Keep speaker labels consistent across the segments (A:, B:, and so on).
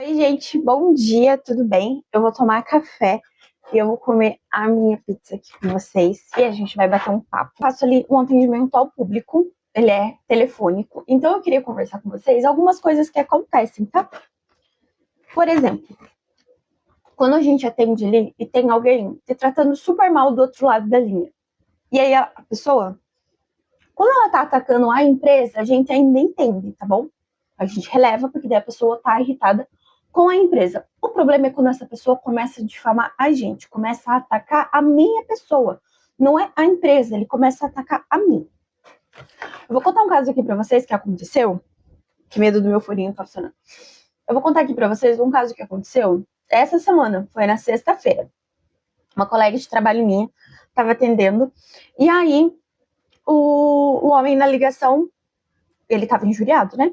A: Oi, gente, bom dia, tudo bem? Eu vou tomar café e eu vou comer a minha pizza aqui com vocês e a gente vai bater um papo. Faço ali um atendimento ao público, ele é telefônico, então eu queria conversar com vocês algumas coisas que acontecem, tá? Por exemplo, quando a gente atende ali e tem alguém se tratando super mal do outro lado da linha, e aí a pessoa, quando ela tá atacando a empresa, a gente ainda entende, tá bom? A gente releva, porque daí a pessoa tá irritada com a empresa. O problema é quando essa pessoa começa a difamar a gente, começa a atacar a minha pessoa. Não é a empresa, ele começa a atacar a mim. Eu vou contar um caso aqui pra vocês que aconteceu. Que medo do meu furinho tá funcionando. Eu vou contar aqui pra vocês um caso que aconteceu essa semana, foi na sexta-feira. Uma colega de trabalho minha tava atendendo, e aí o homem na ligação, ele tava injuriado, né?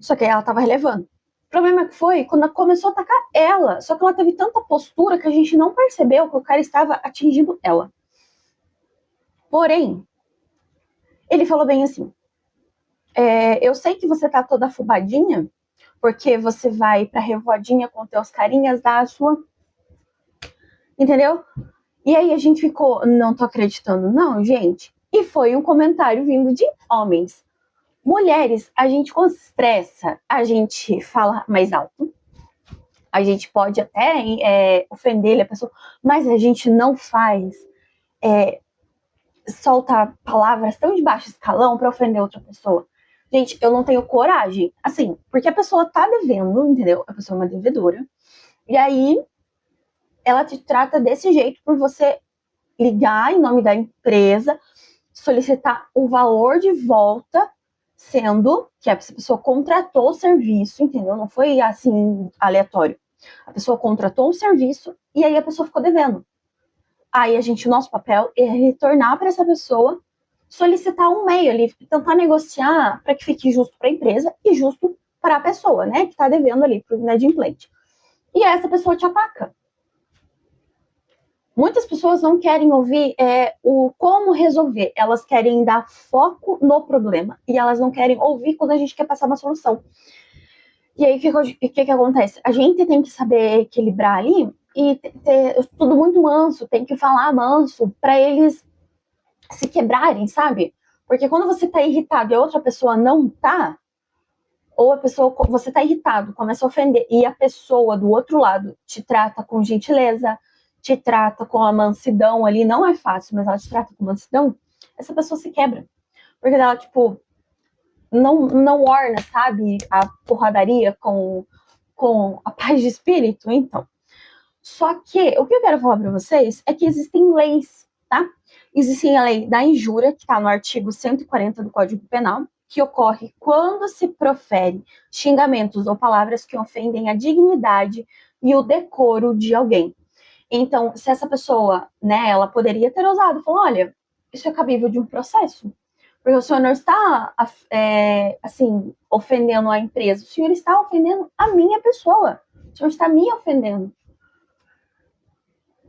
A: Só que ela tava relevando. O problema foi quando ela começou a atacar ela. Só que ela teve tanta postura que a gente não percebeu que o cara estava atingindo ela. Porém, ele falou bem assim: eu sei que você tá toda afobadinha, porque você vai pra revoadinha com teus carinhas da sua. Entendeu? E aí a gente ficou, não tô acreditando, não, gente. E foi um comentário vindo de homens. Mulheres, a gente quando se estressa, a gente fala mais alto. A gente pode até ofender a pessoa, mas a gente não faz, solta palavras tão de baixo escalão para ofender outra pessoa. Gente, eu não tenho coragem, assim, porque a pessoa tá devendo, entendeu? A pessoa é uma devedora. E aí, ela te trata desse jeito por você ligar em nome da empresa, solicitar o valor de volta, sendo que essa pessoa contratou o serviço, entendeu? Não foi assim aleatório. A pessoa contratou um serviço e aí a pessoa ficou devendo. Aí a gente, o nosso papel é retornar para essa pessoa, solicitar um meio ali, tentar negociar para que fique justo para a empresa e justo para a pessoa, né, que está devendo ali para o inadimplente. E essa pessoa te ataca. Muitas pessoas não querem ouvir o como resolver, elas querem dar foco no problema e elas não querem ouvir quando a gente quer passar uma solução. E aí, o que acontece? A gente tem que saber equilibrar ali e ter tudo muito manso, tem que falar manso para eles se quebrarem, sabe? Porque quando você tá irritado e a outra pessoa não tá, ou a pessoa, você tá irritado, começa a ofender, e a pessoa do outro lado te trata com gentileza, te trata com a mansidão ali, não é fácil, mas ela te trata com mansidão, essa pessoa se quebra. Porque ela, tipo, não orna, sabe, a porradaria com a paz de espírito, então. Só que o que eu quero falar para vocês é que existem leis, tá? Existe a lei da injúria, que está no artigo 140 do Código Penal, que ocorre quando se profere xingamentos ou palavras que ofendem a dignidade e o decoro de alguém. Então, se essa pessoa, né, ela poderia ter usado, falou, olha, isso é cabível de um processo, porque o senhor não está, assim, ofendendo a empresa, o senhor está ofendendo a minha pessoa, o senhor está me ofendendo.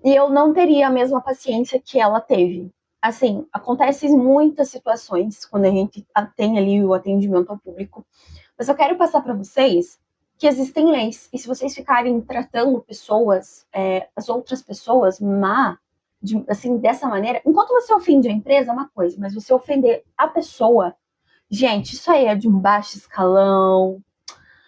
A: E eu não teria a mesma paciência que ela teve. Assim, acontecem muitas situações quando a gente tem ali o atendimento ao público, mas eu quero passar para vocês que existem leis, e se vocês ficarem tratando pessoas, as outras pessoas assim, dessa maneira, enquanto você ofende a empresa é uma coisa, mas você ofender a pessoa, gente, isso aí é de um baixo escalão,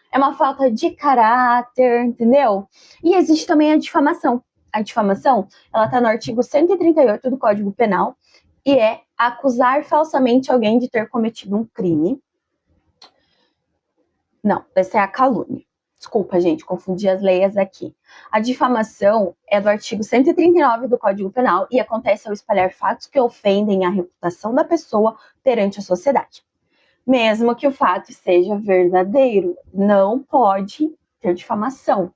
A: é uma falta de caráter, entendeu? E existe também a difamação. A difamação, ela está no artigo 138 do Código Penal e é acusar falsamente alguém de ter cometido um crime. Não, essa é a calúnia. Desculpa, gente, confundi as leis aqui. A difamação é do artigo 139 do Código Penal e acontece ao espalhar fatos que ofendem a reputação da pessoa perante a sociedade. Mesmo que o fato seja verdadeiro, não pode ter difamação.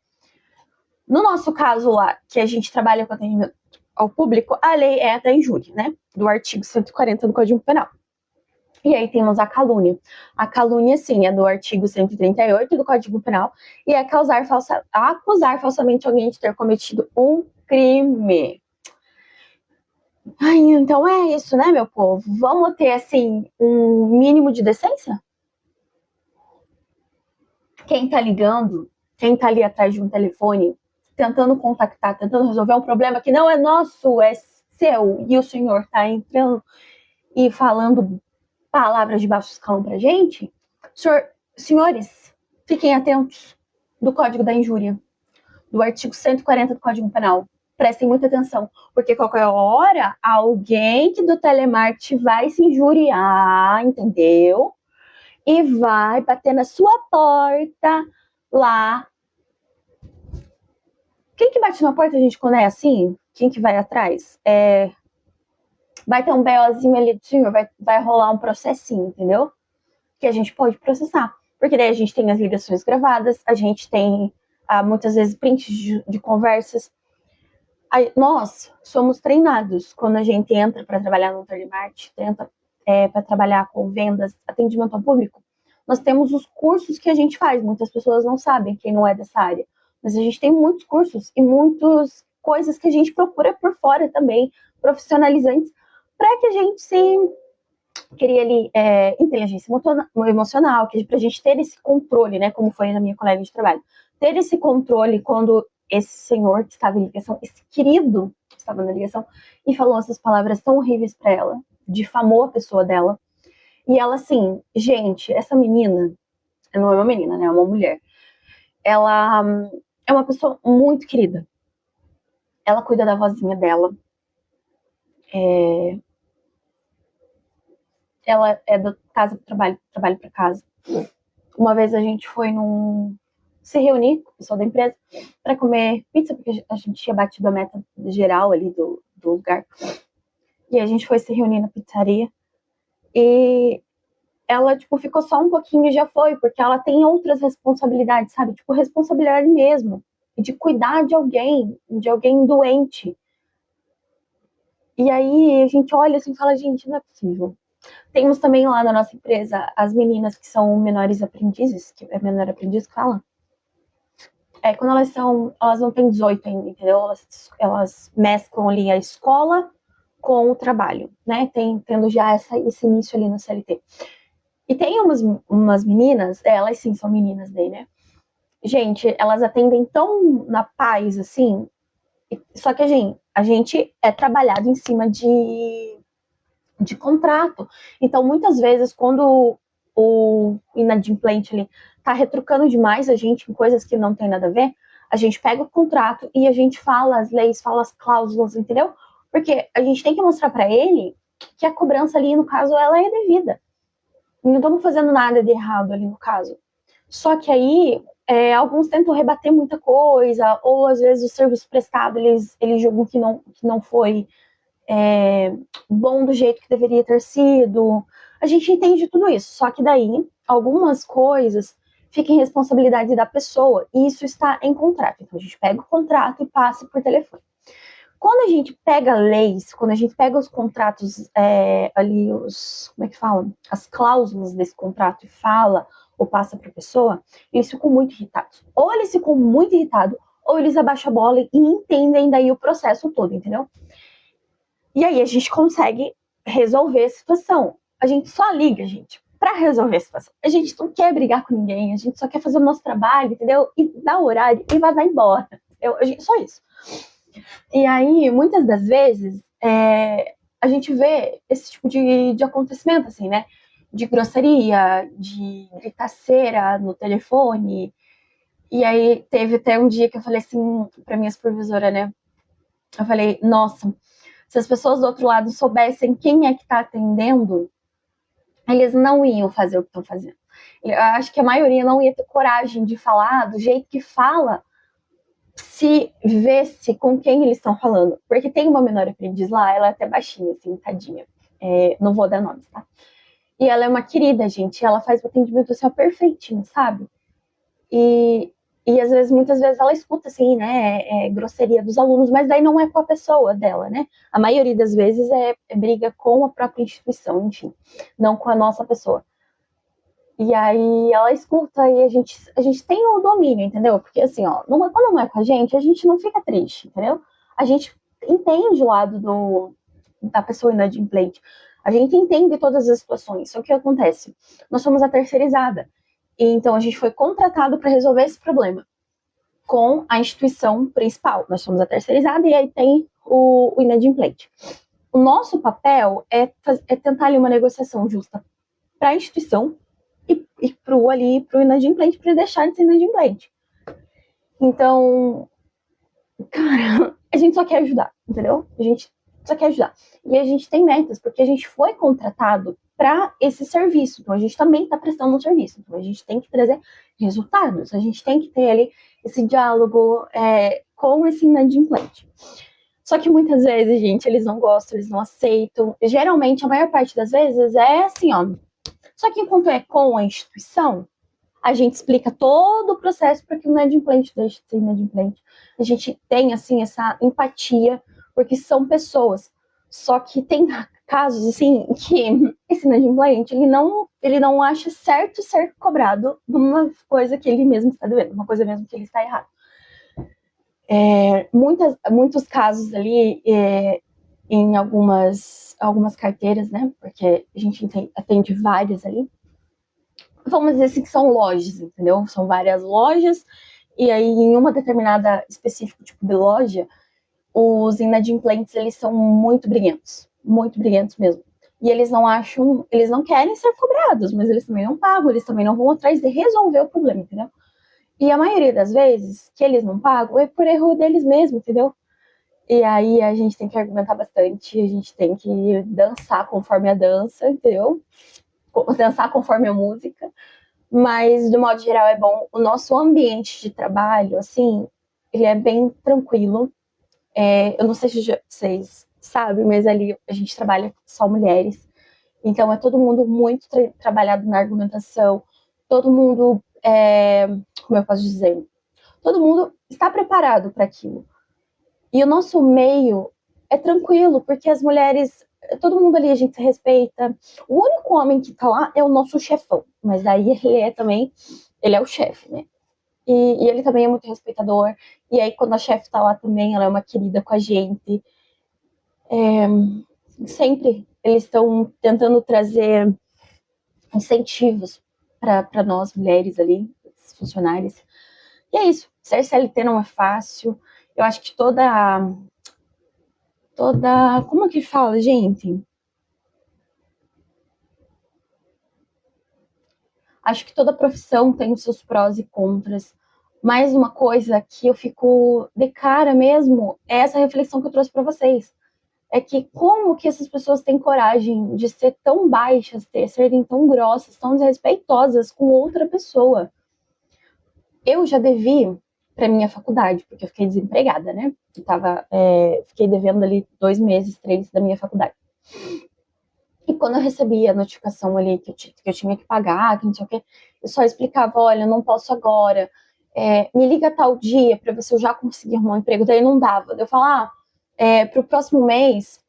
A: No nosso caso lá, que a gente trabalha com atendimento ao público, a lei é da injúria, né? Do artigo 140 do Código Penal. E aí temos a calúnia. A calúnia, sim, é do artigo 138 do Código Penal e é acusar falsamente alguém de ter cometido um crime. Ai, então é isso, né, meu povo? Vamos ter, assim, um mínimo de decência? Quem tá ligando quem tá ali atrás de um telefone, tentando contactar, tentando resolver um problema que não é nosso, é seu, e o senhor tá entrando e falando palavras de baixo escalão pra gente, senhores, fiquem atentos do Código da Injúria, do artigo 140 do Código Penal. Prestem muita atenção, porque qualquer hora alguém que do telemarketing vai se injuriar, entendeu? E vai bater na sua porta lá. Quem que bate na porta, gente, quando é assim? Quem que vai atrás? Vai ter um BOzinho ali do senhor, vai rolar um processinho, entendeu? Que a gente pode processar. Porque daí a gente tem as ligações gravadas, a gente tem muitas vezes prints de conversas. Nós somos treinados quando a gente entra para trabalhar no telemarketing, entra para trabalhar com vendas, atendimento ao público. Nós temos os cursos que a gente faz. Muitas pessoas não sabem, quem não é dessa área. Mas a gente tem muitos cursos e muitas coisas que a gente procura por fora também, profissionalizantes, para que a gente se queria ali inteligência emocional, que para a gente ter esse controle, né, como foi na minha colega de trabalho, ter esse controle quando esse senhor que estava em ligação, esse querido que estava na ligação, e falou essas palavras tão horríveis para ela, difamou a pessoa dela, e ela assim, gente, essa menina, não é uma menina, né, é uma mulher, ela é uma pessoa muito querida, ela cuida da vozinha dela, ela é da casa para trabalho para casa. Uma vez a gente foi se reunir com o pessoal da empresa para comer pizza, porque a gente tinha batido a meta geral ali do lugar. E a gente foi se reunir na pizzaria. E ela, tipo, ficou só um pouquinho e já foi, porque ela tem outras responsabilidades, sabe? Tipo, responsabilidade mesmo. De cuidar de alguém doente. E aí a gente olha assim e fala, gente, não é possível. Temos também lá na nossa empresa as meninas que são menores aprendizes, que é menor aprendiz que fala. Quando elas não têm 18 ainda, entendeu? Elas mesclam ali a escola com o trabalho, né? Tendo já esse início ali no CLT. E tem umas meninas, elas sim são meninas daí, né? Gente, elas atendem tão na paz, assim, só que a gente é trabalhado em cima de contrato. Então, muitas vezes, quando o inadimplente ali tá retrucando demais a gente em coisas que não tem nada a ver, a gente pega o contrato e a gente fala as leis, fala as cláusulas, entendeu? Porque a gente tem que mostrar para ele que a cobrança ali, no caso, ela é devida. Não estamos fazendo nada de errado ali no caso. Só que aí, alguns tentam rebater muita coisa, ou às vezes o serviço prestado, eles julgam que não foi bom do jeito que deveria ter sido. A gente entende tudo isso, só que daí algumas coisas ficam em responsabilidade da pessoa, e isso está em contrato. Então a gente pega o contrato e passa por telefone. Quando a gente pega leis, quando a gente pega os contratos ali, como é que fala? As cláusulas desse contrato e fala ou passa para a pessoa, eles ficam muito irritados. Ou eles ficam muito irritados, ou eles abaixam a bola e entendem daí o processo todo, entendeu? E aí a gente consegue resolver a situação. A gente só liga, gente, para resolver a situação. A gente não quer brigar com ninguém, a gente só quer fazer o nosso trabalho, entendeu? E dar o horário e vazar embora. Só isso. E aí, muitas das vezes, a gente vê esse tipo de acontecimento, assim, né? De grosseria, de gritaceira no telefone. E aí, teve até um dia que eu falei assim pra minha supervisora, né? Eu falei, nossa, se as pessoas do outro lado soubessem quem é que está atendendo, eles não iam fazer o que estão fazendo. Eu acho que a maioria não ia ter coragem de falar do jeito que fala, se vê-se com quem eles estão falando. Porque tem uma menor aprendiz lá, ela é até baixinha, assim, tadinha. Não vou dar nomes, tá? E ela é uma querida, gente. Ela faz o atendimento assim, perfeitinho, sabe? E às vezes, muitas vezes, ela escuta, assim, né, grosseria dos alunos, mas daí não é com a pessoa dela, né? A maioria das vezes é briga com a própria instituição, enfim, não com a nossa pessoa. E aí ela escuta e a gente tem o domínio, entendeu? Porque assim, ó, quando não é com a gente não fica triste, entendeu? A gente entende o lado da pessoa inadimplente. A gente entende todas as situações. Só que o que acontece? Nós somos a terceirizada. E então a gente foi contratado para resolver esse problema. com a instituição principal. Nós somos a terceirizada e aí tem o inadimplente. O nosso papel é tentar ali uma negociação justa para a instituição e para o inadimplente, para deixar de ser inadimplente. Então, cara, a gente só quer ajudar, entendeu? A gente só quer ajudar. E a gente tem metas, porque a gente foi contratado para esse serviço. Então, a gente também está prestando um serviço. Então, a gente tem que trazer resultados. A gente tem que ter ali esse diálogo com esse inadimplente. Só que muitas vezes, gente, eles não gostam, eles não aceitam. Geralmente, a maior parte das vezes é assim, ó. Só que enquanto é com a instituição, a gente explica todo o processo para que o inadimplente deixe de ser inadimplente. A gente tem, assim, essa empatia, porque são pessoas. Só que tem casos, assim, que esse inadimplente, ele não acha certo ser cobrado de uma coisa que ele mesmo está devendo, uma coisa mesmo que ele está errado. Muitos casos ali, em algumas carteiras, né? Porque a gente atende várias ali. Vamos dizer assim que são lojas, entendeu? São várias lojas, e aí em uma determinada específico tipo de loja, os inadimplentes, eles são muito briguentos mesmo. E eles não querem ser cobrados, mas eles também não pagam, eles também não vão atrás de resolver o problema, entendeu? E a maioria das vezes que eles não pagam é por erro deles mesmos, entendeu? E aí a gente tem que argumentar bastante, a gente tem que dançar conforme a dança, entendeu? Dançar conforme a música. Mas, de modo geral, é bom. O nosso ambiente de trabalho, assim, ele é bem tranquilo. Eu não sei se vocês sabem, mas ali a gente trabalha só mulheres. Então, é todo mundo muito trabalhado na argumentação. Todo mundo, como eu posso dizer? Todo mundo está preparado para aquilo. E o nosso meio é tranquilo, porque as mulheres, todo mundo ali a gente se respeita. O único homem que tá lá é o nosso chefão, mas daí ele é o chefe, né? E ele também é muito respeitador. E aí, quando a chefe tá lá também, ela é uma querida com a gente. Sempre eles estão tentando trazer incentivos para nós mulheres ali, funcionários. E é isso. Ser CLT não é fácil. Eu acho que como que fala, gente? Acho que toda profissão tem os seus prós e contras. Mas uma coisa que eu fico de cara mesmo é essa reflexão que eu trouxe para vocês. É que como que essas pessoas têm coragem de ser tão baixas, serem tão grossas, tão desrespeitosas com outra pessoa? Eu já devi para minha faculdade, porque eu fiquei desempregada, né? Fiquei devendo ali 2 meses, 3 da minha faculdade. E quando eu recebi a notificação ali que eu tinha que pagar, que não sei o quê, eu só explicava, olha, não posso agora, me liga tal dia para ver se eu já consegui arrumar um emprego. Daí não dava. Eu falava, pro próximo mês,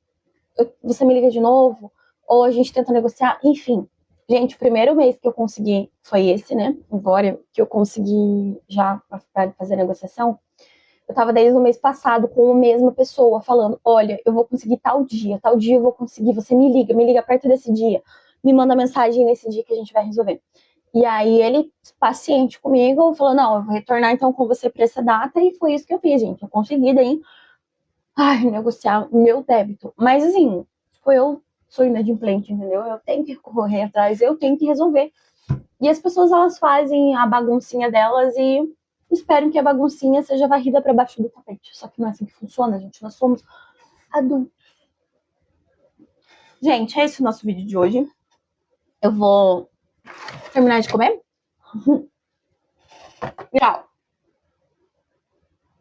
A: você me liga de novo, ou a gente tenta negociar, enfim. Gente, o primeiro mês que eu consegui foi esse, né? Agora que eu consegui já para fazer a negociação, eu tava desde o mês passado com a mesma pessoa, falando, olha, eu vou conseguir tal dia eu vou conseguir, você me liga perto desse dia, me manda mensagem nesse dia que a gente vai resolver. E aí ele, paciente comigo, falou, não, eu vou retornar então com você pra essa data, e foi isso que eu fiz, gente. Eu consegui daí, negociar o meu débito. Mas assim, eu sou inadimplente, entendeu? Eu tenho que correr atrás, eu tenho que resolver. E as pessoas, elas fazem a baguncinha delas e esperam que a baguncinha seja varrida para baixo do tapete. Só que não é assim que funciona, gente. Nós somos adultos. Gente, é esse o nosso vídeo de hoje. Eu vou terminar de comer. Tchau.